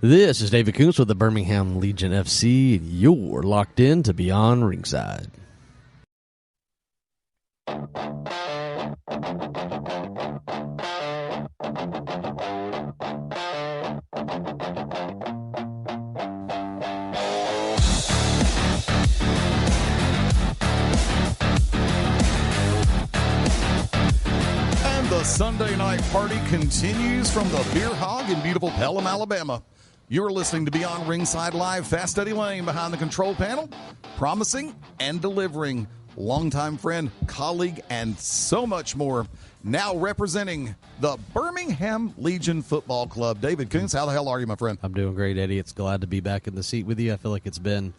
This is David Koonce with the Birmingham Legion FC, and you're locked in to Beyond Ringside. The Sunday night party continues from the Beer Hog in beautiful Pelham, Alabama. You're listening to Beyond Ringside Live. Fast Eddie Layne behind the control panel, promising and delivering. Longtime friend, colleague, and so much more. Now representing the Birmingham Legion Football Club. David Koonce, how the hell are you, my friend? I'm doing great, Eddie. It's glad to be back in the seat with you. I feel like it's been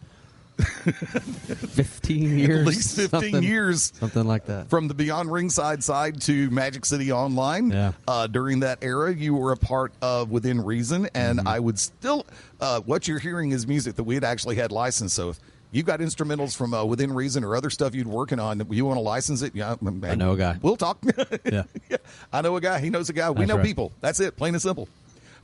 15 years. At least 15 years. Something like that. From the Beyond Ringside side to Magic City Online. Yeah. During that era, you were a part of Within Reason, and I would still, what you're hearing is music that we had actually had licensed. So if you've got instrumentals from Within Reason or other stuff you're working on, you want to license it? Yeah, man, I know a guy. We'll talk. Yeah. I know a guy. He knows a guy. We That's know right. people. That's it. Plain and simple.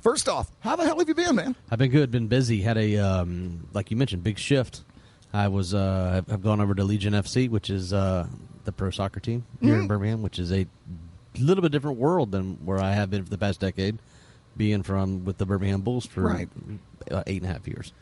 First off, how the hell have you been, man? I've been good, been busy. Had a, like you mentioned, big shift. I was, I've gone over to Legion FC, which is the pro soccer team here in Birmingham, which is a little bit different world than where I have been for the past decade, being from with the Birmingham Bulls for 8.5 years.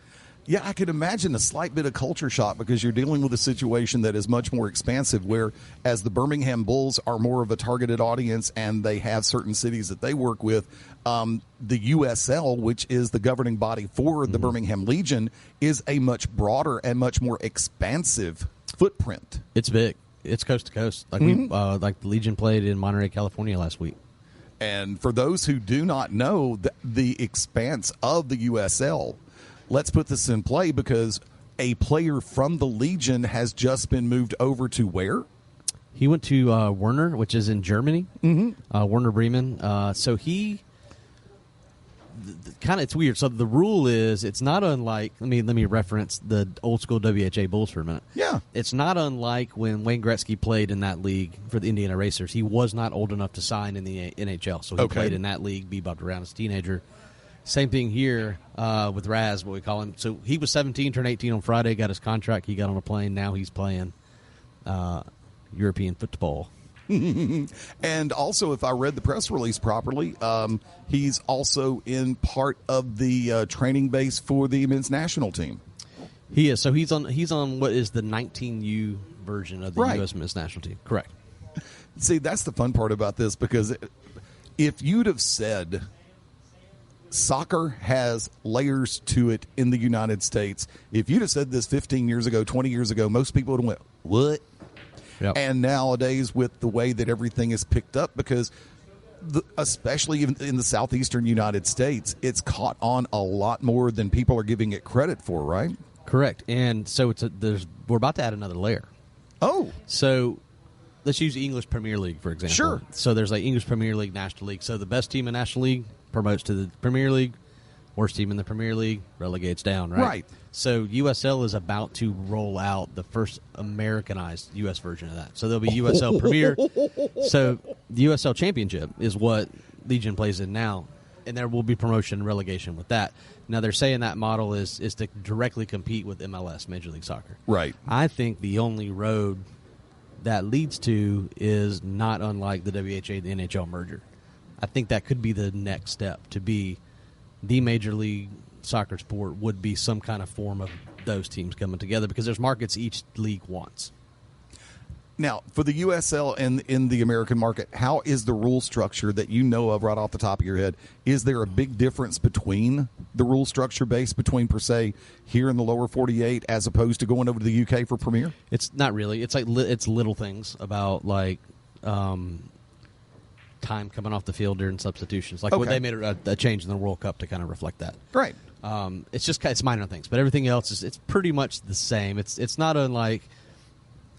Yeah, I could imagine a slight bit of culture shock because you're dealing with a situation that is much more expansive, where as the Birmingham Bulls are more of a targeted audience and they have certain cities that they work with, the USL, which is the governing body for the Birmingham Legion, is a much broader and much more expansive footprint. It's big. It's coast to coast. Like we, like the Legion played in Monterey, California last week. And for those who do not know the expanse of the USL, let's put this in play because a player from the Legion has just been moved over to where? He went to Werner, which is in Germany. Werner Bremen. So he kind of, it's weird. So the rule is, it's not unlike. Let me reference the old school WHA Bulls for a minute. Yeah, it's not unlike when Wayne Gretzky played in that league for the Indiana Racers. He was not old enough to sign in the NHL, so he played in that league, bebopped around as a teenager. Same thing here with Raz, what we call him. So he was 17, turned 18 on Friday, got his contract. He got on a plane. Now he's playing European football. And also, if I read the press release properly, he's also in part of the training base for the men's national team. He is. So he's on what is the 19U version of the U.S. men's national team. Correct. See, that's the fun part about this, because if you'd have said soccer has layers to it in the United States, if you'd have said this 15 years ago, 20 years ago, most people would have went, what? Yep. And nowadays, with the way that everything is picked up, because especially in the southeastern United States, it's caught on a lot more than people are giving it credit for, right? Correct. And so we're about to add another layer. Oh. So let's use English Premier League, for example. Sure. So there's like English Premier League, National League. So the best team in National League promotes to the Premier League. Worst team in the Premier League relegates down, right? Right. So USL is about to roll out the first Americanized U.S. version of that. So there'll be USL Premier. So the USL Championship is what Legion plays in now, and there will be promotion and relegation with that. Now they're saying that model is to directly compete with MLS, Major League Soccer. Right. I think the only road that leads to is not unlike the WHA, the NHL merger. I think that could be the next step, to be the Major League Soccer sport would be some kind of form of those teams coming together, because there's markets each league wants. Now, for the USL and in the American market, how is the rule structure that you know of right off the top of your head? Is there a big difference between the rule structure base between, per se, here in the lower 48 as opposed to going over to the UK for Premier? It's not really. It's like it's little things about like time coming off the field during substitutions. Like when they made a change in the World Cup to kind of reflect that. Right. It's minor things, but everything else it's pretty much the same. It's not unlike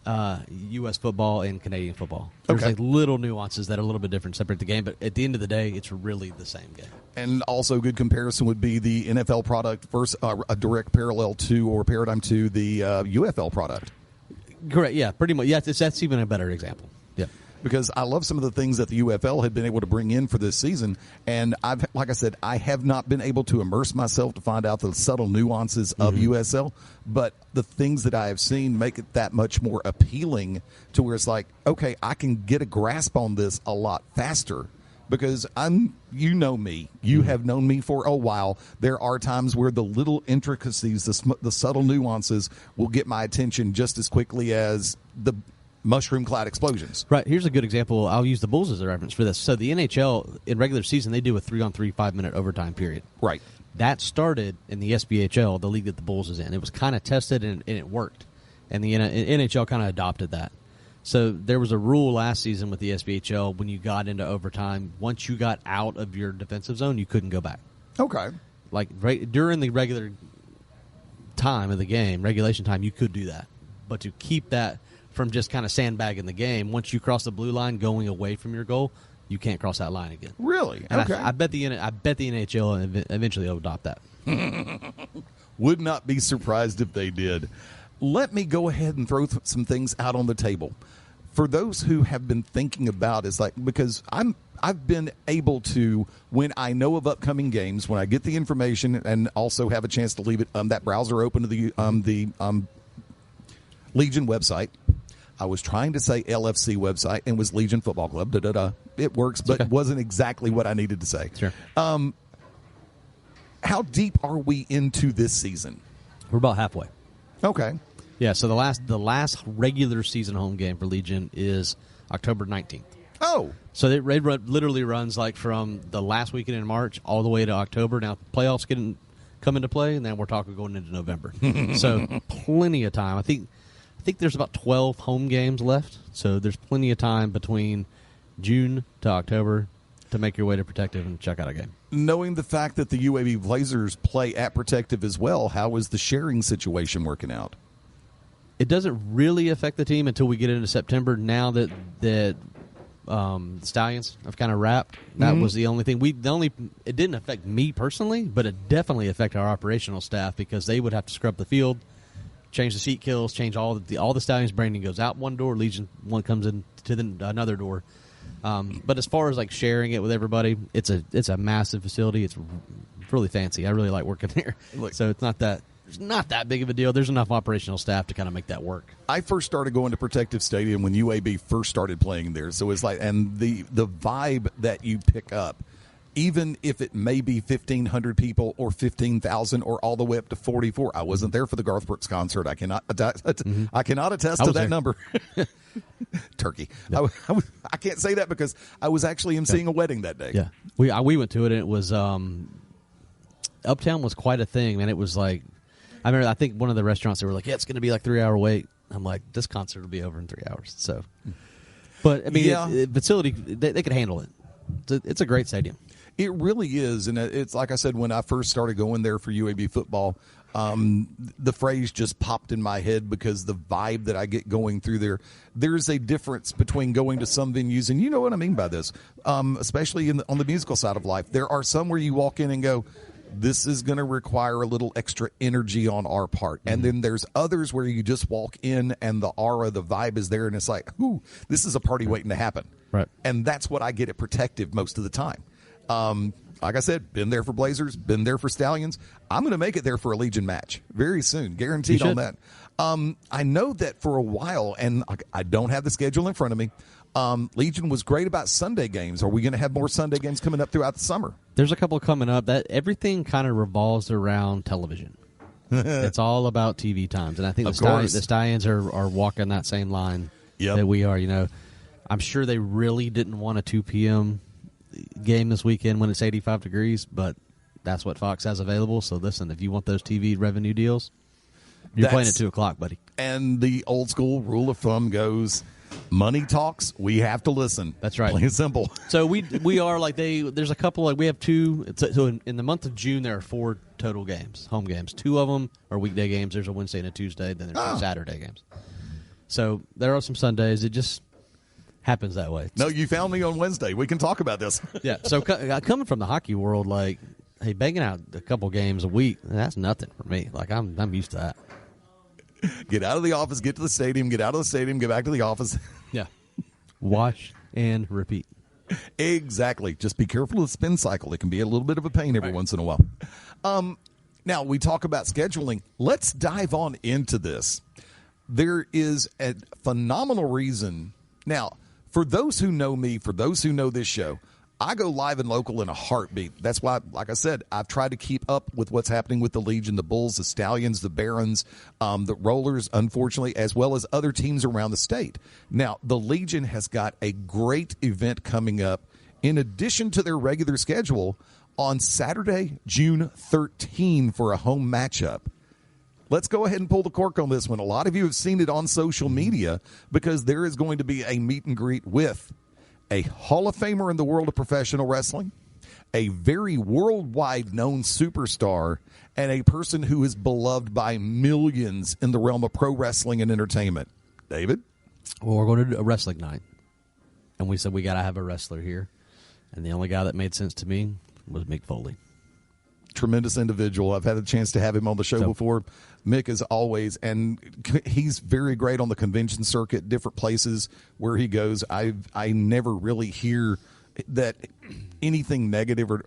U.S. football and Canadian football. There's like little nuances that are a little bit different, separate the game, but at the end of the day, it's really the same game. And also, a good comparison would be the NFL product versus a direct parallel to or paradigm to the UFL product. Correct. Yeah, pretty much. Yeah, that's even a better example. Yeah. because I love some of the things that the UFL had been able to bring in for this season. And like I said, I have not been able to immerse myself to find out the subtle nuances of USL, but the things that I have seen make it that much more appealing to where it's like, okay, I can get a grasp on this a lot faster. Because you know me, you have known me for a while. There are times where the little intricacies, the subtle nuances will get my attention just as quickly as the mushroom-clad explosions. Right. Here's a good example. I'll use the Bulls as a reference for this. So the NHL, in regular season, they do a 3-on-3 5-minute overtime period. Right. That started in the SBHL, the league that the Bulls is in. It was kind of tested, and it worked. And the NHL kind of adopted that. So there was a rule last season with the SBHL when you got into overtime, once you got out of your defensive zone, you couldn't go back. Okay. Like during the regular time of the game, regulation time, you could do that. But to keep that from just kind of sandbagging the game, once you cross the blue line going away from your goal, you can't cross that line again. Really? And okay. I bet the NHL eventually will adopt that. Would not be surprised if they did. Let me go ahead and throw some things out on the table. For those who have been thinking about it's like, because I've been able to, when I know of upcoming games, when I get the information and also have a chance to leave it that browser open to the Legion website. I was trying to say LFC website and was Legion Football Club. It works, but it wasn't exactly what I needed to say. Sure. How deep are we into this season? We're about halfway. Okay. Yeah, so the last regular season home game for Legion is October 19th. Oh. So it literally runs like from the last weekend in March all the way to October. Now, playoffs come into play, and then we're talking going into November. So plenty of time. I think there's about 12 home games left, so there's plenty of time between June to October to make your way to Protective and check out a game. Knowing the fact that the UAB Blazers play at Protective as well, how is the sharing situation working out? It doesn't really affect the team until we get into September. Now that Stallions have kind of wrapped, that was the only thing. It didn't affect me personally, but it definitely affected our operational staff because they would have to scrub the field, change the seat kills, change all the Stallions branding goes out one door, Legion one comes in to another door. But as far as like sharing it with everybody, it's a massive facility. It's really fancy. I really like working there. So it's not that big of a deal. There's enough operational staff to kind of make that work. I first started going to Protective Stadium when UAB first started playing there. So it's like, and the vibe that you pick up, even if it may be 1,500 people or 15,000 or all the way up to 44. I wasn't there for the Garth Brooks concert. I cannot attest to that number. Turkey. Yeah. I can't say that because I was actually emceeing a wedding that day. Yeah, we went to it, and it was Uptown was quite a thing, man. It was like, I remember, I think one of the restaurants, they were like, yeah, it's going to be like 3-hour wait. I'm like, this concert will be over in 3 hours. So, but I mean, facility, they could handle it. It's a great stadium. It really is, and it's like I said, when I first started going there for UAB football, the phrase just popped in my head because the vibe that I get going through there's a difference between going to some venues, and you know what I mean by this, especially on the musical side of life. There are some where you walk in and go, this is going to require a little extra energy on our part. And then there's others where you just walk in and the aura, the vibe is there, and it's like, ooh, this is a party waiting to happen. Right. And that's what I get at Protective most of the time. Like I said, been there for Blazers, been there for Stallions. I'm going to make it there for a Legion match very soon, guaranteed on that. I know that for a while, and I don't have the schedule in front of me, Legion was great about Sunday games. Are we going to have more Sunday games coming up throughout the summer? There's a couple coming up. That everything kind of revolves around television. It's all about TV times, and I think the Stallions are walking that same line that we are. You know, I'm sure they really didn't want a 2 p.m. game this weekend when it's 85 degrees, but that's what Fox has available. So listen, if you want those TV revenue deals, you're playing at 2 o'clock, buddy. And the old school rule of thumb goes, money talks, we have to listen. That's right. Plain and simple. So we are like there's a couple, like we have two. So in the month of June, there are 4 total games, home games. 2 of them are weekday games. There's a Wednesday and a Tuesday. Then there's 2 Saturday games. So there are some Sundays. It just happens that way. No, you found me on Wednesday. We can talk about this. Yeah. So coming from the hockey world, like, hey, banging out a couple games a week, that's nothing for me. Like, I'm used to that. Get out of the office, get to the stadium, get out of the stadium, get back to the office. Yeah. Wash and repeat. Exactly. Just be careful of the spin cycle. It can be a little bit of a pain every once in a while. Now, we talk about scheduling. Let's dive on into this. There is a phenomenal reason. Now, for those who know me, for those who know this show, I go live and local in a heartbeat. That's why, like I said, I've tried to keep up with what's happening with the Legion, the Bulls, the Stallions, the Barons, the Rollers, unfortunately, as well as other teams around the state. Now, the Legion has got a great event coming up in addition to their regular schedule on Saturday, June 13 for a home matchup. Let's go ahead and pull the cork on this one. A lot of you have seen it on social media because there is going to be a meet and greet with a Hall of Famer in the world of professional wrestling, a very worldwide known superstar, and a person who is beloved by millions in the realm of pro wrestling and entertainment. David? Well, we're going to do a wrestling night. And we said we got to have a wrestler here. And the only guy that made sense to me was Mick Foley. Tremendous individual. I've had a chance to have him on the show before. Mick is always, and he's very great on the convention circuit, different places where he goes. I never really hear that anything negative or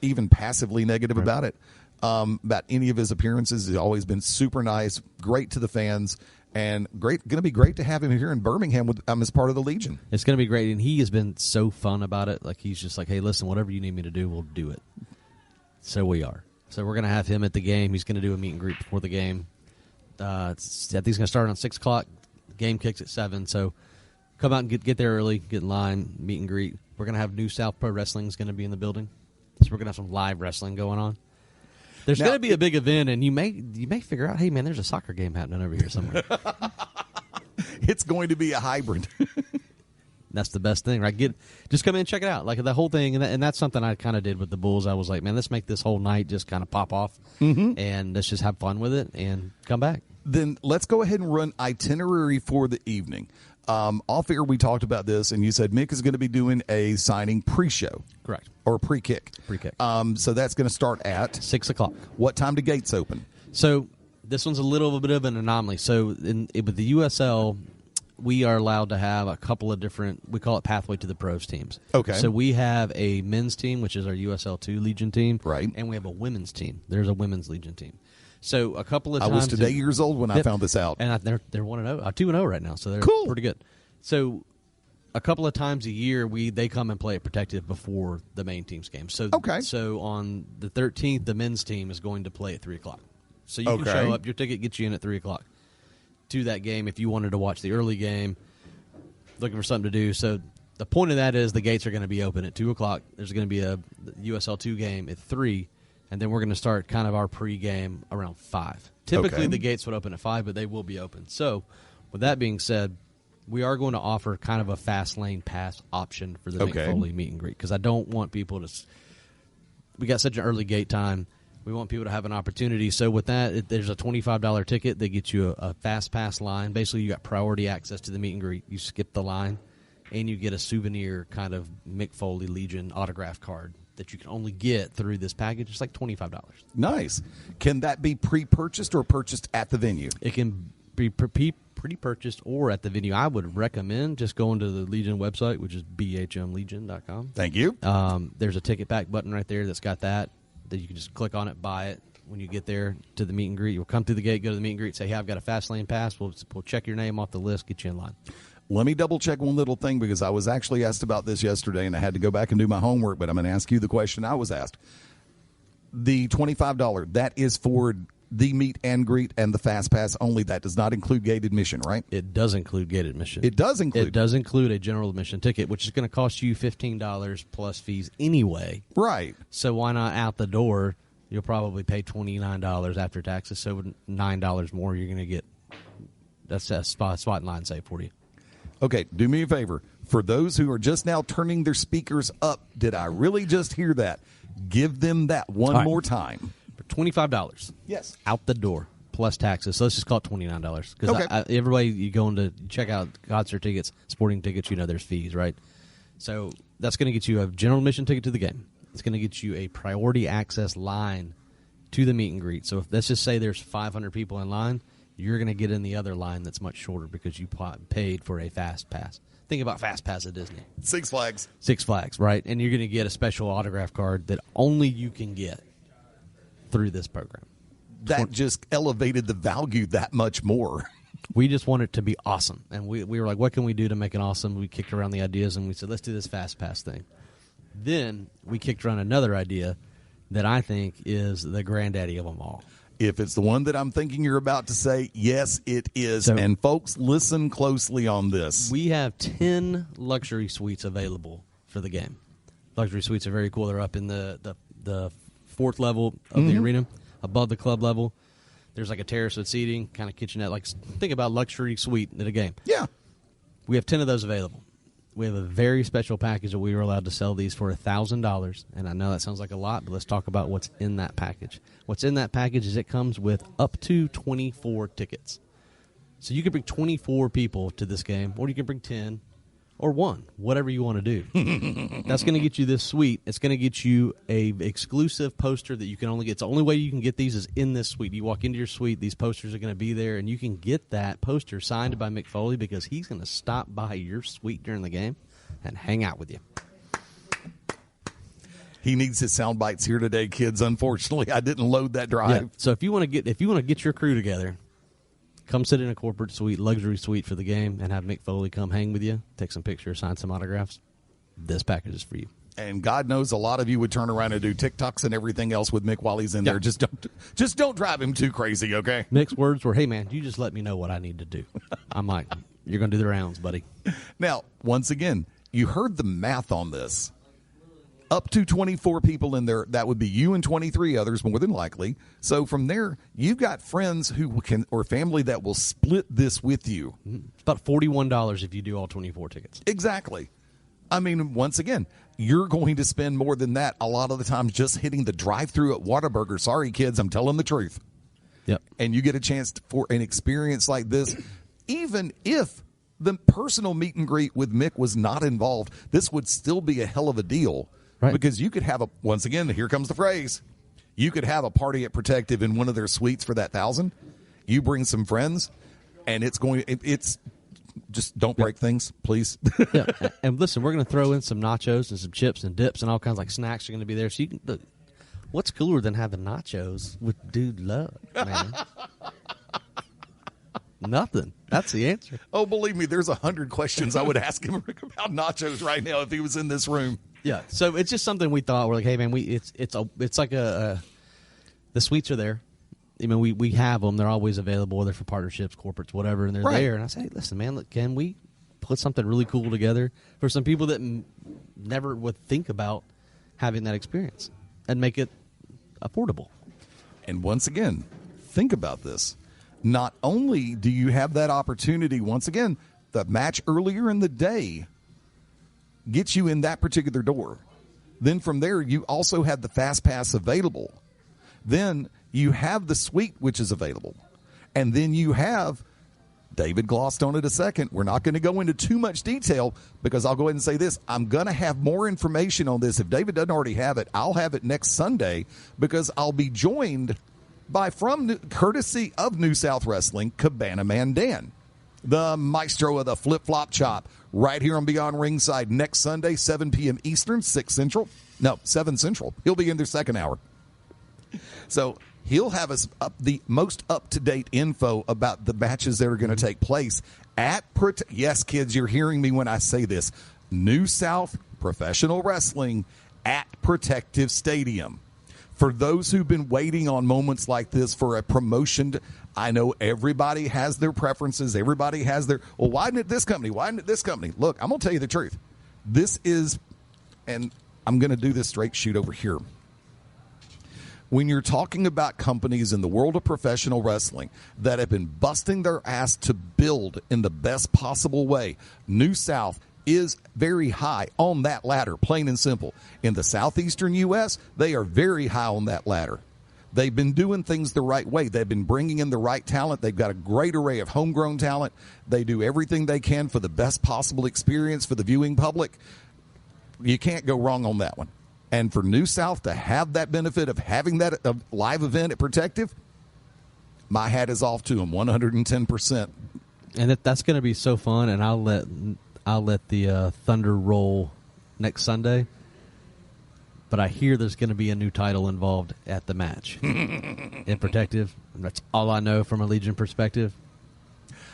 even passively negative about it. About any of his appearances. He's always been super nice, great to the fans, and going to be great to have him here in Birmingham with, as part of the Legion. It's going to be great, and he has been so fun about it. Like, he's just like, hey, listen, whatever you need me to do, we'll do it. So we are. So we're going to have him at the game. He's going to do a meet and greet before the game. I think he's going to start on 6 o'clock. The game kicks at 7. So come out and get there early, get in line, meet and greet. We're going to have New South Pro Wrestling is going to be in the building. So we're going to have some live wrestling going on. There's going to be a big event, and you may figure out, hey, man, there's a soccer game happening over here somewhere. It's going to be a hybrid. That's the best thing, right? Just come in and check it out. Like the whole thing, and that's something I kind of did with the Bulls. I was like, man, let's make this whole night just kind of pop off, and let's just have fun with it and come back. Then let's go ahead and run itinerary for the evening. Off air, we talked about this, and you said Mick is going to be doing a signing pre-show. Correct. Or pre-kick. Pre-kick. So that's going to start at 6 o'clock. What time do gates open? So this one's a little bit of an anomaly. So with the USL, we are allowed to have a couple of different, we call it Pathway to the Pros teams. Okay. So we have a men's team, which is our USL 2 Legion team. Right. And we have a women's team. There's a women's Legion team. So a couple of times. I was today years old when I found this out. And they're 1-0, 2-0 right now. So they're cool. Pretty good. So a couple of times a year, they come and play at Protective before the main team's game. So So on the 13th, the men's team is going to play at 3 o'clock. So you can show up. Your ticket gets you in at 3 o'clock to that game if you wanted to watch the early game, looking for something to do. So the point of that is the gates are going to be open at 2 o'clock. There's going to be a USL 2 game at 3, and then we're going to start kind of our pregame around 5. Typically the gates would open at 5, but they will be open. So with that being said, we are going to offer kind of a fast lane pass option for the Mick Foley meet and greet because I don't want people to – we got such an early gate time. We want people to have an opportunity. So with that, there's a $25 ticket that gets you a fast pass line. Basically, you got priority access to the meet and greet. You skip the line, and you get a souvenir kind of Mick Foley Legion autograph card that you can only get through this package. It's like $25. Nice. Can that be pre-purchased or purchased at the venue? It can be pre-purchased or at the venue. I would recommend just going to the Legion website, which is bhmlegion.com. Thank you. There's a ticket back button right there that's got that you can just click on it, buy it. When you get there to the meet and greet, you'll come through the gate, go to the meet and greet, say, hey, I've got a fast lane pass. We'll check your name off the list, get you in line. Let me double-check one little thing because I was actually asked about this yesterday, and I had to go back and do my homework, but I'm going to ask you the question I was asked. The $25, that is for the meet and greet and the fast pass only. That does not include gate admission, right? It does include gate admission. It does include. It does include a general admission ticket, which is going to cost you $15 plus fees anyway. Right. So why not out the door? You'll probably pay $29 after taxes, so $9 more you're going to get. That's a spot in line save for you. Okay, do me a favor. For those who are just now turning their speakers up, did I really just hear that? Give them that one more time. For $25. Yes. Out the door, plus taxes. So let's just call it $29. Because everybody you go into check out concert tickets, sporting tickets, there's fees, right? So that's going to get you a general admission ticket to the game. It's going to get you a priority access line to the meet and greet. So let's just say there's 500 people in line, you're going to get in the other line that's much shorter because you paid for a fast pass. think about Fast Pass at Disney. Six Flags. Six Flags, right? And you're going to get a special autograph card that only you can get through this program. That just elevated the value that much more. We just want it to be awesome. And we were like, what can we do to make it awesome? We kicked around the ideas, and we said, let's do this Fast Pass thing. Then we kicked around another idea that I think is the granddaddy of them all. If it's the one that I'm thinking you're about to say, yes, it is. So, and folks, listen closely on this. We have 10 luxury suites available for the game. Luxury suites are very cool. They're up in the fourth level of the arena, above the club level. There's like a terrace with seating, kind of kitchenette. Like, think about luxury suite at a game. Yeah. We have 10 of those available. We have a very special package that we were allowed to sell these for $1,000. And I know that sounds like a lot, but let's talk about what's in that package. What's in that package is it comes with up to 24 tickets. So you can bring 24 people to this game, or you can bring 10 or 1, whatever you want to do. That's going to get you this suite. It's going to get you a exclusive poster that you can only get. It's the only way you can get these is in this suite. You walk into your suite, these posters are going to be there, and you can get that poster signed by Mick Foley because he's going to stop by your suite during the game and hang out with you. He needs his sound bites here today, kids. Unfortunately, I didn't load that drive. Yeah. So if you want to get your crew together, come sit in a corporate suite, luxury suite for the game, and have Mick Foley come hang with you, take some pictures, sign some autographs. This package is for you. And God knows a lot of you would turn around and do TikToks and everything else with Mick while he's in there. Just don't drive him too crazy, okay? Mick's words were, hey, man, you just let me know what I need to do. I'm like, you're going to do the rounds, buddy. Now, once again, you heard the math on this. Up to 24 people in there, that would be you and 23 others, more than likely. So from there, you've got friends who can, or family that will split this with you. It's about $41 if you do all 24 tickets. Exactly. I mean, once again, you're going to spend more than that a lot of the times just hitting the drive-thru at Whataburger. Sorry, kids, I'm telling the truth. Yep. And you get a chance for an experience like this, even if the personal meet and greet with Mick was not involved, this would still be a hell of a deal. Right. Because you could have once again, here comes the phrase, you could have a party at Protective in one of their suites for that $1,000. You bring some friends, and it's just don't break things, please. Yeah. And listen, we're going to throw in some nachos and some chips and dips and all kinds of like snacks are going to be there. So you can look, what's cooler than having nachos with Dude Love, man? Nothing. That's the answer. Oh, believe me, there's 100 questions I would ask him about nachos right now if he was in this room. Yeah, so it's just something we thought. We're like, hey, man, it's like the suites are there. I mean, we have them. They're always available, whether for partnerships, corporates, whatever, and they're there. And I say, hey, listen, man, look, can we put something really cool together for some people that never would think about having that experience and make it affordable? And once again, think about this. Not only do you have that opportunity, once again, the match earlier in the day gets you in that particular door. Then from there, you also have the Fast Pass available. Then you have the suite, which is available. And then you have, David glossed on it a second. We're not going to go into too much detail because I'll go ahead and say this. I'm going to have more information on this. If David doesn't already have it, I'll have it next Sunday because I'll be joined by, courtesy of New South Wrestling, Cabana Man Dan, the maestro of the flip-flop chop, right here on Beyond Ringside next Sunday, 7 p.m. Eastern, 7 Central. He'll be in their second hour. So he'll have us the most up-to-date info about the matches that are going to take place at, yes, kids, you're hearing me when I say this, New South Professional Wrestling at Protective Stadium. For those who've been waiting on moments like this for a promotion, I know everybody has their preferences. Everybody has their, well, why didn't it this company? Why didn't it this company? Look, I'm going to tell you the truth. This is, and I'm going to do this straight shoot over here. When you're talking about companies in the world of professional wrestling that have been busting their ass to build in the best possible way, New South is very high on that ladder, plain and simple. In the southeastern U.S., they are very high on that ladder. They've been doing things the right way. They've been bringing in the right talent. They've got a great array of homegrown talent. They do everything they can for the best possible experience for the viewing public. You can't go wrong on that one. And for New South to have that benefit of having that live event at Protective, my hat is off to them 110%. And that's going to be so fun, and I'll the Thunder roll next Sunday. But I hear there's going to be a new title involved at the match in Protective. That's all I know from a Legion perspective.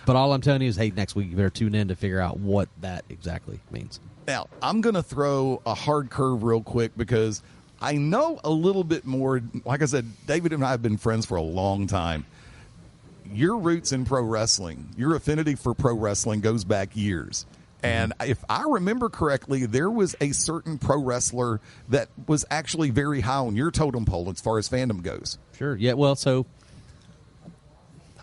But all I'm telling you is, hey, next week you better tune in to figure out what that exactly means. Now, I'm going to throw a hard curve real quick because I know a little bit more. Like I said, David and I have been friends for a long time. Your roots in pro wrestling, your affinity for pro wrestling goes back years. And if I remember correctly, there was a certain pro wrestler that was actually very high on your totem pole as far as fandom goes. Sure. Yeah, well, so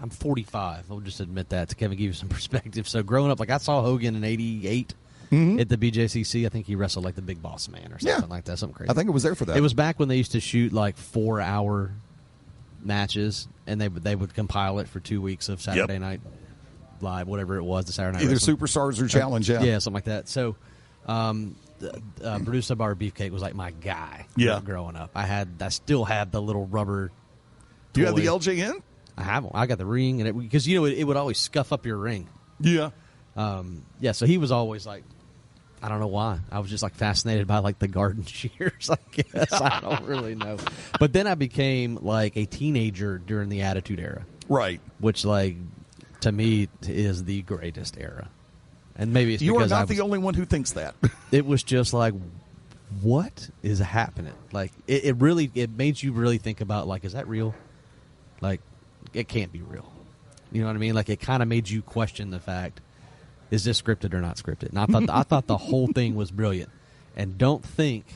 I'm 45. I'll just admit that to kind of give you some perspective. So growing up, like I saw Hogan in 88 at the BJCC. I think he wrestled like the Big Boss Man or something like that, something crazy. I think it was there for that. It was back when they used to shoot like 4-hour matches, and they would compile it for 2 weeks of Saturday Night Live, whatever it was, the Saturday Night Either Wrestling. Superstars or Challenge, yeah, something like that. So, Producer Bar Beefcake was like my guy. Growing up, I still had the little rubber. Do you have the LJN? I have one. I got the ring, and because it would always scuff up your ring. Yeah. So he was always like, I don't know why. I was just like fascinated by like the garden shears, I guess. I don't really know. But then I became like a teenager during the Attitude Era. Right. Which like to me is the greatest era. And maybe it's you because are not the only one who thinks that. It was just like, what is happening? Like it made you really think about like, is that real? Like it can't be real. You know what I mean? Like it kind of made you question the fact, is this scripted or not scripted? And I thought the whole thing was brilliant. And don't think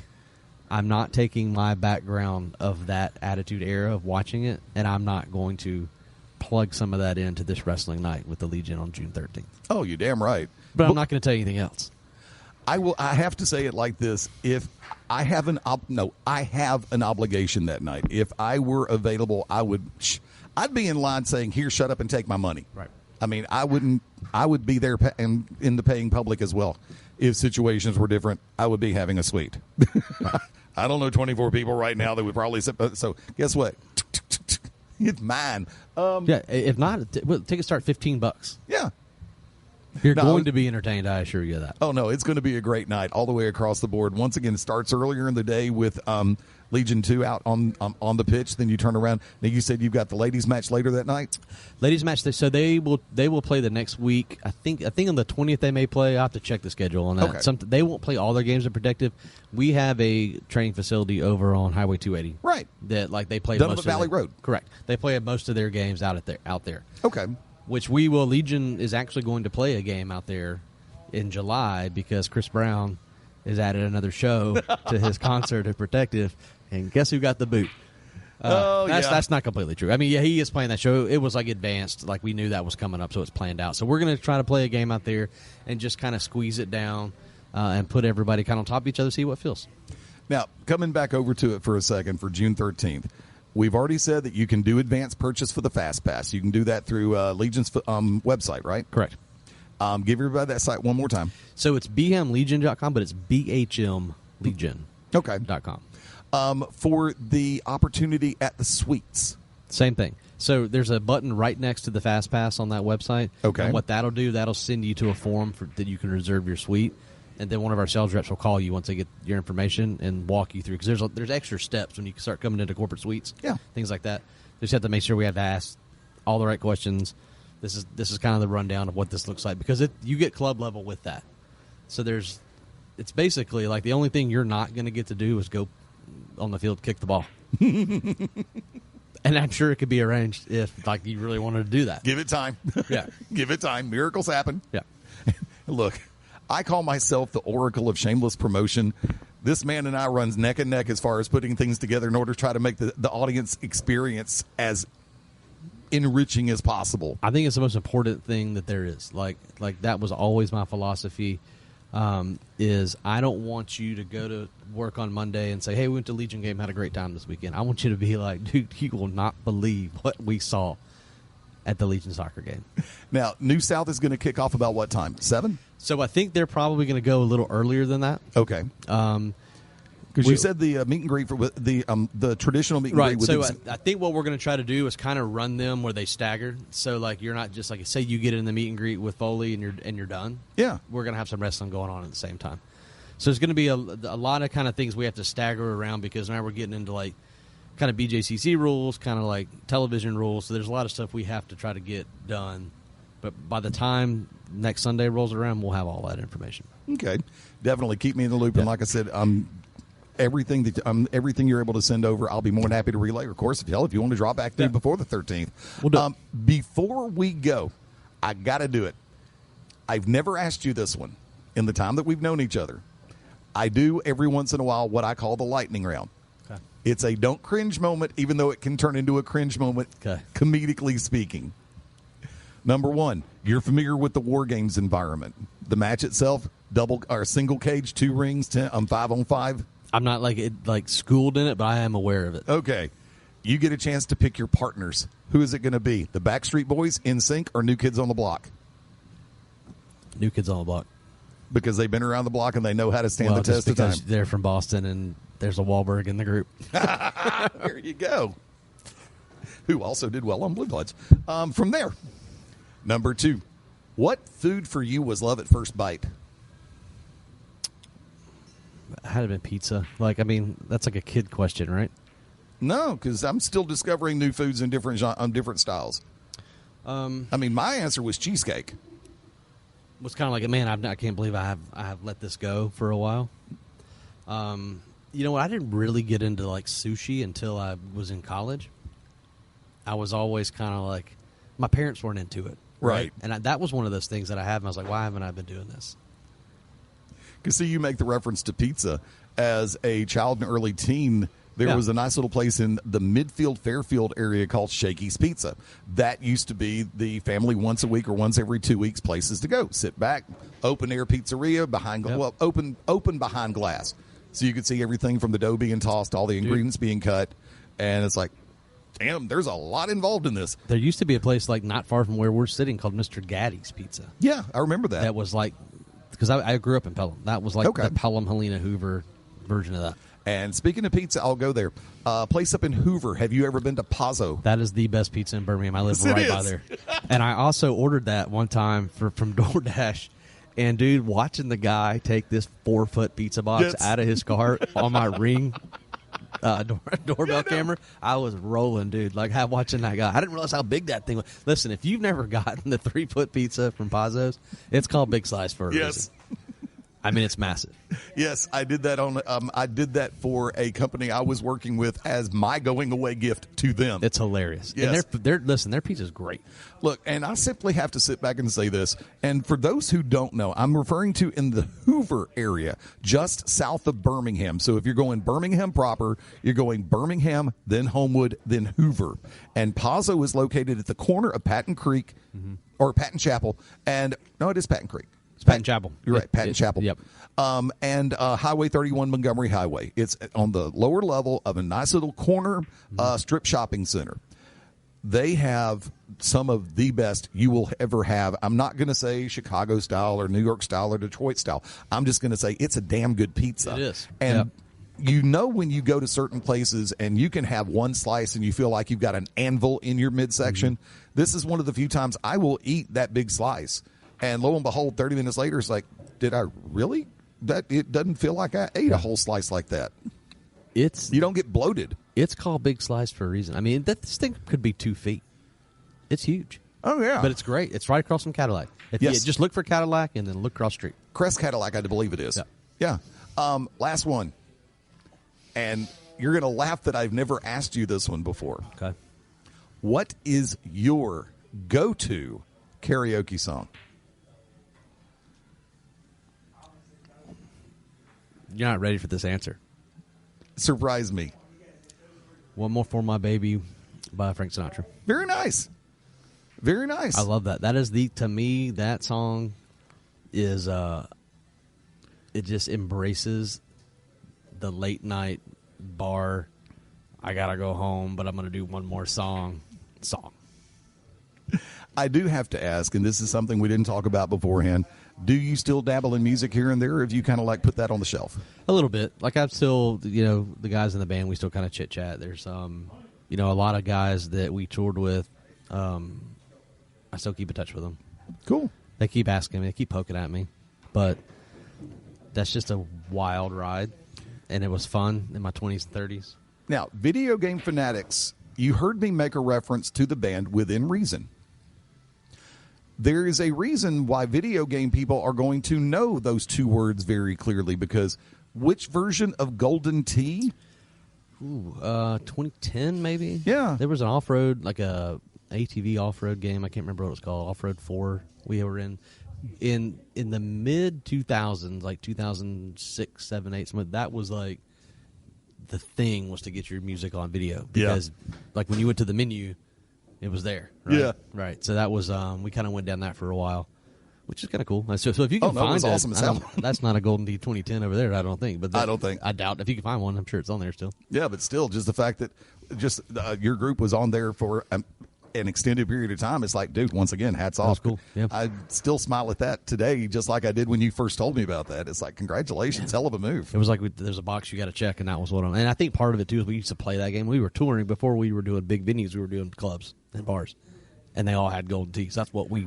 I'm not taking my background of that Attitude Era of watching it, and I'm not going to plug some of that into this wrestling night with the Legion on June 13th. Oh, you're damn right. But I'm not going to tell you anything else. I have to say it like this: if I have an obligation that night. If I were available, I'd be in line saying, "Here, shut up and take my money." Right. I mean, I would be there in the paying public as well. If situations were different, I would be having a suite. I don't know 24 people right now that would probably sit. So guess what? It's mine. If not, tickets start $15. Yeah. You're going to be entertained, I assure you that. Oh, no, it's going to be a great night all the way across the board. Once again, it starts earlier in the day with Legion 2 out on the pitch. Then you turn around. Now, you said you've got the ladies' match later that night? Ladies' match, so they will play the next week. I think on the 20th they may play. I'll have to check the schedule on that. Okay. They won't play all their games at Protective. We have a training facility over on Highway 280. Right. That like they play Donovan most Valley of their, Road. Correct. They play most of their games out there. Okay. Which Legion is actually going to play a game out there in July because Chris Brown has added another show to his concert at Protective, and guess who got the boot? That's not completely true. I mean, yeah, he is playing that show. It was like advanced, like we knew that was coming up, so it's planned out. So we're going to try to play a game out there and just kind of squeeze it down and put everybody kind of on top of each other, see what feels. Now, coming back over to it for a second for June 13th. We've already said that you can do advanced purchase for the Fast Pass. You can do that through Legion's website, right? Correct. Give everybody that site one more time. So it's bhmlegion.com, but it's bhmlegion.com. For the opportunity at the suites. Same thing. So there's a button right next to the Fast Pass on that website. Okay. And what that'll do, that'll send you to a form that you can reserve your suite. And then one of our sales reps will call you once they get your information and walk you through. Because there's extra steps when you start coming into corporate suites. Yeah. Things like that. Just have to make sure we have to ask all the right questions. This is kind of the rundown of what this looks like. Because you get club level with that. So it's basically like the only thing you're not going to get to do is go on the field, kick the ball. And I'm sure it could be arranged if like you really wanted to do that. Give it time. Yeah. Give it time. Miracles happen. Yeah. Look, I call myself the oracle of shameless promotion. This man and I runs neck and neck as far as putting things together in order to try to make the audience experience as enriching as possible. I think it's the most important thing that there is. Like that was always my philosophy. Is I don't want you to go to work on Monday and say, hey, we went to Legion game, had a great time this weekend. I want you to be like, dude, you will not believe what we saw at the Legion soccer game. Now, New South is going to kick off about what time? 7? So I think they're probably going to go a little earlier than that. Okay. Because you said the meet and greet for the traditional meet and greet. Right. So I think what we're going to try to do is kind of run them where they stagger. So like you're not just like say you get in the meet and greet with Foley and you're done. Yeah. We're going to have some wrestling going on at the same time. So there's going to be a lot of kind of things we have to stagger around because now we're getting into like kind of BJCC rules, kind of like television rules. So there's a lot of stuff we have to try to get done. But by the time next Sunday rolls around, we'll have all that information. Okay. Definitely keep me in the loop. Yeah. And like I said, everything you're able to send over, I'll be more than happy to relay. Of course, if you want to drop back through before the 13th. We'll do before we go, I got to do it. I've never asked you this one in the time that we've known each other. I do every once in a while what I call the lightning round. Okay. It's a don't cringe moment, even though it can turn into a cringe moment, comedically speaking. Number one, you're familiar with the War Games environment. The match itself, double or single cage, 2 rings, 5-on-5. I'm not like schooled in it, but I am aware of it. Okay. You get a chance to pick your partners. Who is it going to be? The Backstreet Boys, NSYNC, or New Kids on the Block? New Kids on the Block. Because they've been around the block and they know how to stand the test of time. They're from Boston and there's a Wahlberg in the group. There you go. Who also did well on Blue Bloods. From there, number 2, what food for you was love at first bite? It had to been pizza. That's like a kid question, right? No, because I'm still discovering new foods in different styles. My answer was cheesecake. Was kind of like, man, I can't believe I have let this go for a while. You know what? I didn't really get into like sushi until I was in college. I was always kind of like, my parents weren't into it, right? And that was one of those things that I had. And I was like, why haven't I been doing this? Because see, you make the reference to pizza as a child and early teen. There was a nice little place in the Midfield, Fairfield area called Shakey's Pizza. That used to be the family once a week or once every 2 weeks places to go. Sit back, open air pizzeria open behind glass. So you could see everything from the dough being tossed, all the ingredients being cut. And it's like, damn, there's a lot involved in this. There used to be a place like not far from where we're sitting called Mr. Gaddy's Pizza. Yeah, I remember that. That was like, because I grew up in Pelham. That was like the Pelham Helena Hoover version of that. And speaking of pizza, I'll go there. Place up in Hoover. Have you ever been to Pazzo? That is the best pizza in Birmingham. I live right by there. And I also ordered that one time from DoorDash. And, dude, watching the guy take this 4-foot pizza box out of his car on my Ring doorbell camera, I was rolling, dude. Like, watching that guy. I didn't realize how big that thing was. Listen, if you've never gotten the 3-foot pizza from Pazzo's, it's called Big Slice for a reason. It's massive. Yes, I did that I did that for a company I was working with as my going away gift to them. It's hilarious. Yes. And their pizza's great. Look, and I simply have to sit back and say this. And for those who don't know, I'm referring to in the Hoover area, just south of Birmingham. So if you're going Birmingham proper, you're going Birmingham, then Homewood, then Hoover. And Pazzo is located at the corner of Patton Creek or Patton Chapel. And no, it is Patton Creek. Patton Chapel. You're right, Patton Chapel. Yep. And Highway 31 Montgomery Highway. It's on the lower level of a nice little corner strip shopping center. They have some of the best you will ever have. I'm not going to say Chicago style or New York style or Detroit style. I'm just going to say it's a damn good pizza. It is. And you know when you go to certain places and you can have one slice and you feel like you've got an anvil in your midsection, this is one of the few times I will eat that big slice. And lo and behold, 30 minutes later, it's like, did I really? It doesn't feel like I ate a whole slice like that. You don't get bloated. It's called Big Slice for a reason. This thing could be 2 feet. It's huge. Oh, yeah. But it's great. It's right across from Cadillac. Just look for Cadillac and then look across the street. Crest Cadillac, I believe it is. Yeah. Last one. And you're going to laugh that I've never asked you this one before. Okay. What is your go-to karaoke song? You're not ready for this answer. Surprise me. One More for My Baby by Frank Sinatra. Very nice. Very nice. I love that. That is to me, that song is, it just embraces the late night bar, I gotta go home, but I'm going to do one more song. I do have to ask, and this is something we didn't talk about beforehand. Do you still dabble in music here and there, or have you kind of like put that on the shelf? A little bit. Like I'm still, the guys in the band, we still kind of chit chat. There's, a lot of guys that we toured with. I still keep in touch with them. Cool. They keep asking me, they keep poking at me, but that's just a wild ride, and it was fun in my 20s and 30s. Now, Video Game Fanatics, you heard me make a reference to the band Within Reason. There is a reason why video game people are going to know those two words very clearly, because which version of Golden Tee? 2010 maybe? Yeah. There was an off-road, like a ATV off-road game. I can't remember what it was called. Off-Road 4 we were in the mid-2000s, like 2006, 7, 8. That was like the thing, was to get your music on video. Because like when you went to the menu, it was there. Right? Yeah. Right. So that was, we kind of went down that for a while, which is kind of cool. So if you can find it, awesome as hell. That's not a Golden Tee 2010 over there, I don't think. But I don't think. I doubt if you can find one. I'm sure it's on there still. Yeah, but still, just the fact that your group was on there for an extended period of time, it's like, dude, once again, hats off. That's cool. Yeah. I still smile at that today, just like I did when you first told me about that. It's like, congratulations, hell of a move. It was like there's a box you got to check, and that was and I think part of it too is we used to play that game. We were touring before we were doing big venues. We were doing clubs and bars, and they all had Golden Tees. That's what we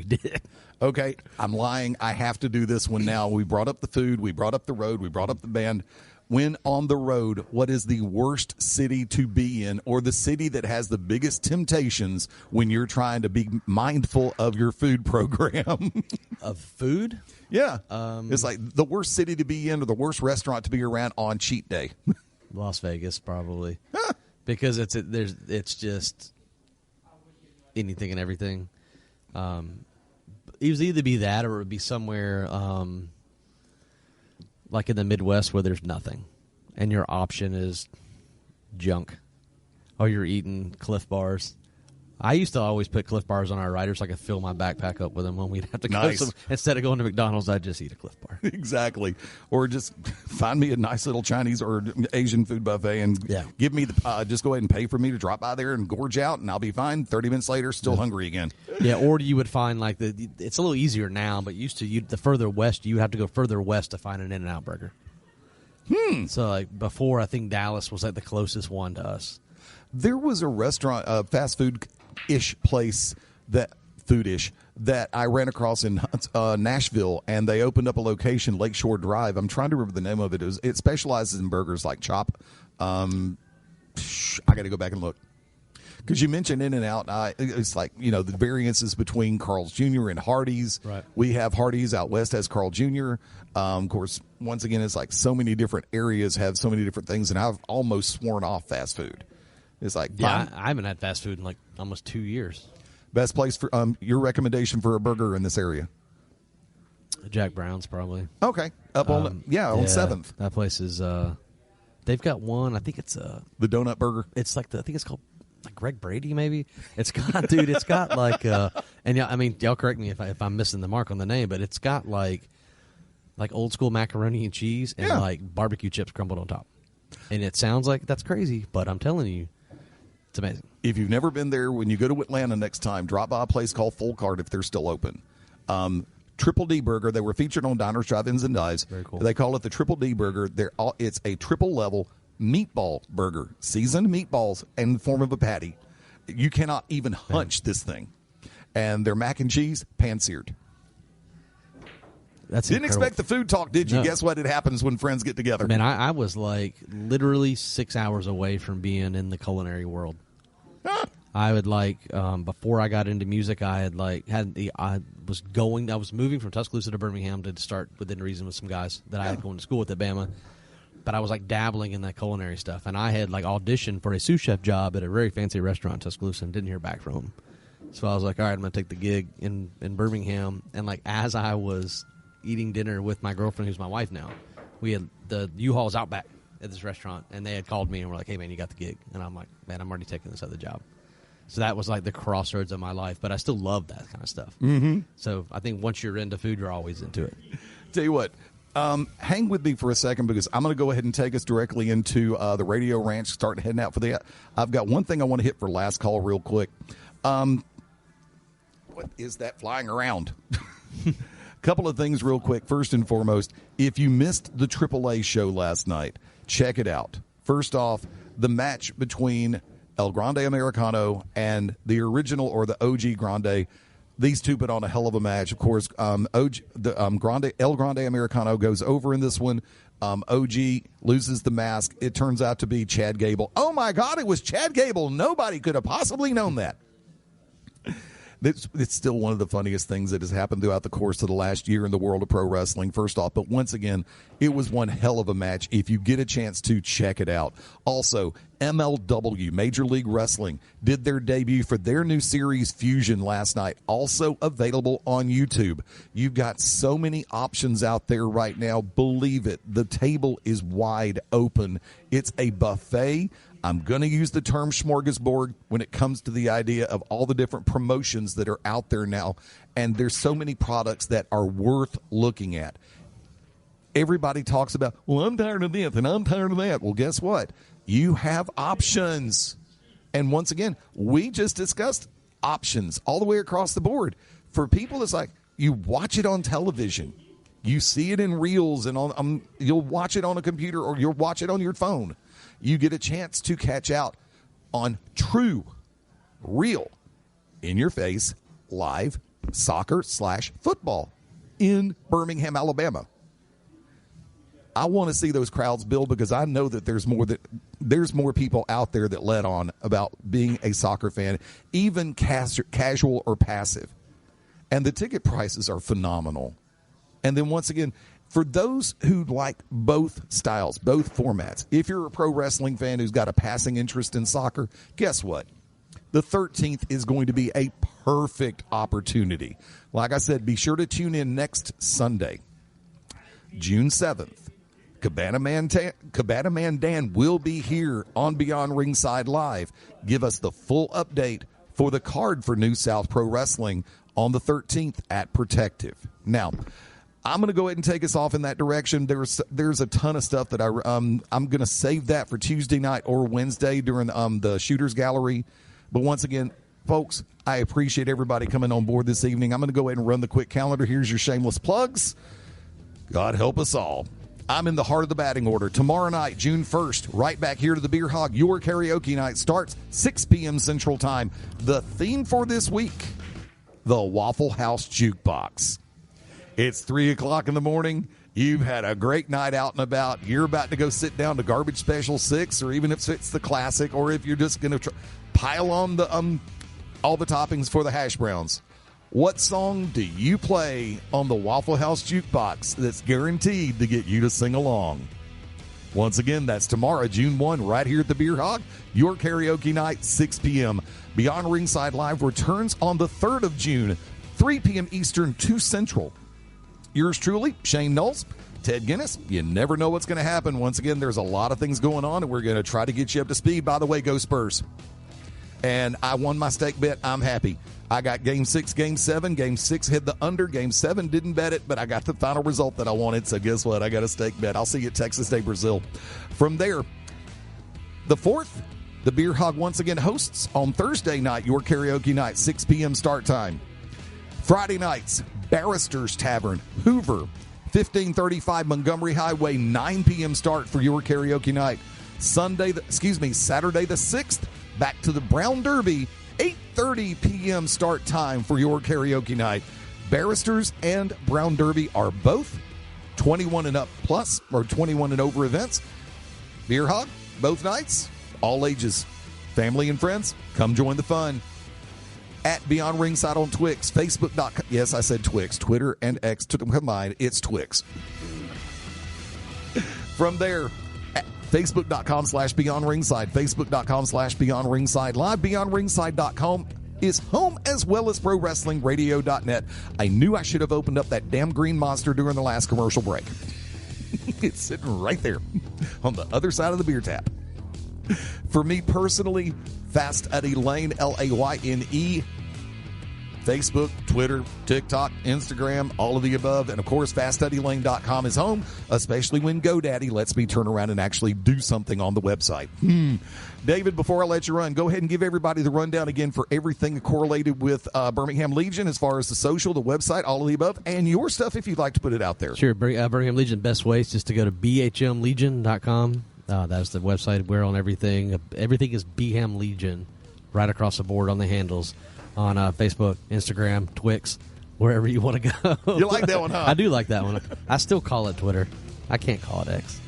did. Okay, I'm lying. I have to do this one now. We brought up the food, we brought up the road, we brought up the band. When on the road, what is the worst city to be in, or the city that has the biggest temptations when you're trying to be mindful of your food program? Of food? Yeah. It's like the worst city to be in, or the worst restaurant to be around on cheat day. Las Vegas, probably. Because it's just anything and everything. It was either be that, or it would be somewhere like in the Midwest where there's nothing, and your option is junk, or you're eating Cliff Bars. I used to always put Cliff Bars on our riders so I could fill my backpack up with them when we'd have to go. Instead of going to McDonald's, I'd just eat a Cliff Bar. Exactly. Or just find me a nice little Chinese or Asian food buffet and give me just go ahead and pay for me to drop by there and gorge out, and I'll be fine. 30 minutes later, still hungry again. Yeah, or you would find like it's a little easier now, but used to the further west, you would have to go further west to find an In-N-Out burger. So like before, I think Dallas was like the closest one to us. There was a restaurant, fast food-ish place that I ran across in Nashville, and they opened up a location, Lakeshore Drive. I'm trying to remember the name of it. It specializes in burgers like Chop. I got to go back and look. Because you mentioned In-N-Out, it's like, the variances between Carl's Jr. and Hardee's. Right. We have Hardee's out west as Carl Jr. Of course, once again, it's like so many different areas have so many different things, and I've almost sworn off fast food. It's like, I haven't had fast food in like almost 2 years. Best place for your recommendation for a burger in this area? Jack Brown's probably. Okay, on 7th. That place is. They've got one. I think it's the donut burger. It's like I think it's called like Greg Brady maybe. It's got it's got like and I mean y'all correct me if I'm missing the mark on the name, but it's got like old school macaroni and cheese and like barbecue chips crumbled on top. And it sounds like that's crazy, but I'm telling you, it's amazing. If you've never been there, when you go to Atlanta next time, drop by a place called Full Cart if they're still open. Triple D Burger. They were featured on Diners, Drive-Ins, and Dives. Very cool. They call it the Triple D Burger. It's a triple-level meatball burger, seasoned meatballs in the form of a patty. You cannot even hunch this thing. And their mac and cheese, pan-seared. That's Didn't incredible. expect the food talk, did you? No. Guess what? It happens when friends get together. Man, I was like literally 6 hours away from being in the culinary world. I would before I got into music, I was moving from Tuscaloosa to Birmingham to start Within Reason with some guys that I had going to school with at Bama. But I was like dabbling in that culinary stuff, and I had like auditioned for a sous chef job at a very fancy restaurant in Tuscaloosa and didn't hear back from them. So I was like, all right, I'm going to take the gig in Birmingham. And like as I was eating dinner with my girlfriend, who's my wife now, we had the U-Hauls out back at this restaurant, and they had called me and were like, hey man, you got the gig. And I'm like, man, I'm already taking this other job. So that was like the crossroads of my life, but I still love that kind of stuff. Mm-hmm. So I think once you're into food, you're always into it. Tell you what, hang with me for a second, because I'm going to go ahead and take us directly into the Radio Ranch, start heading out for the. I've got one thing I want to hit for last call real quick. What is that flying around? Couple of things real quick. First and foremost, if you missed the AAA show last night, check it out. First off, the match between El Grande Americano and the original or the OG Grande. These two put on a hell of a match. Of course, El Grande Americano goes over in this one. OG loses the mask. It turns out to be Chad Gable. Oh, my God, it was Chad Gable. Nobody could have possibly known that. It's still one of the funniest things that has happened throughout the course of the last year in the world of pro wrestling, first off. But once again, it was one hell of a match. If you get a chance to, check it out. Also, MLW, Major League Wrestling, did their debut for their new series, Fusion, last night. Also available on YouTube. You've got so many options out there right now. Believe it. The table is wide open. It's a buffet. I'm going to use the term smorgasbord when it comes to the idea of all the different promotions that are out there now. And there's so many products that are worth looking at. Everybody talks about, well, I'm tired of this and I'm tired of that. Well, guess what? You have options. And once again, we just discussed options all the way across the board. For people, it's like you watch it on television. You see it in reels and on you'll watch it on a computer or you'll watch it on your phone. You get a chance to catch out on true, real, in-your-face, live soccer/football in Birmingham, Alabama. I want to see those crowds build because I know that there's more people out there that let on about being a soccer fan, even casual or passive. And the ticket prices are phenomenal. And then once again, for those who like both styles, both formats, if you're a pro wrestling fan who's got a passing interest in soccer, guess what? The 13th is going to be a perfect opportunity. Like I said, be sure to tune in next Sunday, June 7th. Cabana Man Dan will be here on Beyond Ringside Live. Give us the full update for the card for New South Pro Wrestling on the 13th at Protective. Now, I'm going to go ahead and take us off in that direction. There's a ton of stuff that I'm going to save that for Tuesday night or Wednesday during the Shooters Gallery. But once again, folks, I appreciate everybody coming on board this evening. I'm going to go ahead and run the quick calendar. Here's your shameless plugs. God help us all. I'm in the heart of the batting order. Tomorrow night, June 1st, right back here to the Beer Hog. Your karaoke night starts 6 p.m. Central Time. The theme for this week, the Waffle House Jukebox. It's 3 o'clock in the morning. You've had a great night out and about. You're about to go sit down to Garbage Special 6, or even if it's the classic, or if you're just going to pile on the all the toppings for the hash browns. What song do you play on the Waffle House Jukebox that's guaranteed to get you to sing along? Once again, that's tomorrow, June 1, right here at the Beer Hog. Your karaoke night, 6 p.m. Beyond Ringside Live returns on the 3rd of June, 3 p.m. Eastern, 2 Central. Yours truly, Shane Knowles, Ted Guinness. You never know what's going to happen. Once again, there's a lot of things going on, and we're going to try to get you up to speed. By the way, go Spurs. And I won my stake bet. I'm happy. I got Game 6, Game 7. Game 6 hit the under. Game 7 didn't bet it, but I got the final result that I wanted. So guess what? I got a stake bet. I'll see you at Texas Day, Brazil. From there, the 4th, the Beer Hog once again hosts on Thursday night, your karaoke night, 6 p.m. start time. Friday nights, Barrister's Tavern, Hoover, 1535 Montgomery Highway, 9 p.m. start for your karaoke night. Saturday the 6th, back to the Brown Derby, 8:30 p.m. start time for your karaoke night. Barristers and Brown Derby are both 21 and up plus or 21 and over events. Beer Hog, both nights, all ages. Family and friends, come join the fun. At Beyond Ringside on Twix, Facebook.com. Yes, I said Twix. Twitter and X combined, it's Twix. From there, Facebook.com/Beyond Ringside, Facebook.com/Beyond Ringside Live, BeyondRingside.com is home as well as ProWrestlingRadio.net. I knew I should have opened up that damn green monster during the last commercial break. It's sitting right there on the other side of the beer tap. For me personally, Fast Eddie Layne, Layne. Facebook, Twitter, TikTok, Instagram, all of the above. And, of course, FastStudyLane.com is home, especially when GoDaddy lets me turn around and actually do something on the website. David, before I let you run, go ahead and give everybody the rundown again for everything correlated with Birmingham Legion as far as the social, the website, all of the above, and your stuff if you'd like to put it out there. Sure. Birmingham Legion, best way is just to go to bhmlegion.com. That's the website. We're on everything. Everything is BHAM Legion right across the board on the handles on Facebook, Instagram, Twix, wherever you want to go. You like that one, huh? I do like that one. I still call it Twitter. I can't call it X.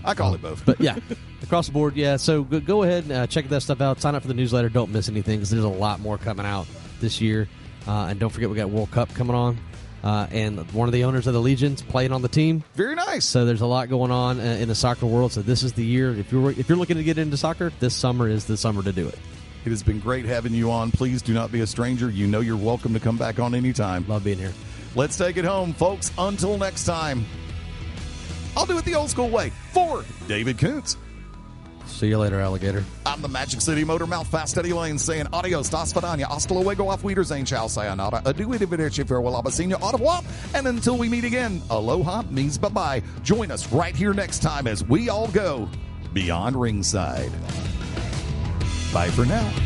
I call it both. But, yeah, across the board, yeah. So go ahead and check that stuff out. Sign up for the newsletter. Don't miss anything because there's a lot more coming out this year. And don't forget we got World Cup coming on. And one of the owners of the Legion's playing on the team. Very nice. So there's a lot going on in the soccer world. So this is the year. If you're looking to get into soccer, this summer is the summer to do it. It has been great having you on. Please do not be a stranger. You know you're welcome to come back on anytime. Love being here. Let's take it home, folks. Until next time, I'll do it the old school way. For David Koonce. See you later, alligator. I'm the Magic City Motor Mouth Fast Eddie Layne saying adios, das vidania, hasta luego, auf Wiedersehen, ciao, sayonara, adieu, arrivederci, farewell, abasino, au revoir, and until we meet again, aloha means bye-bye. Join us right here next time as we all go beyond ringside. Bye for now.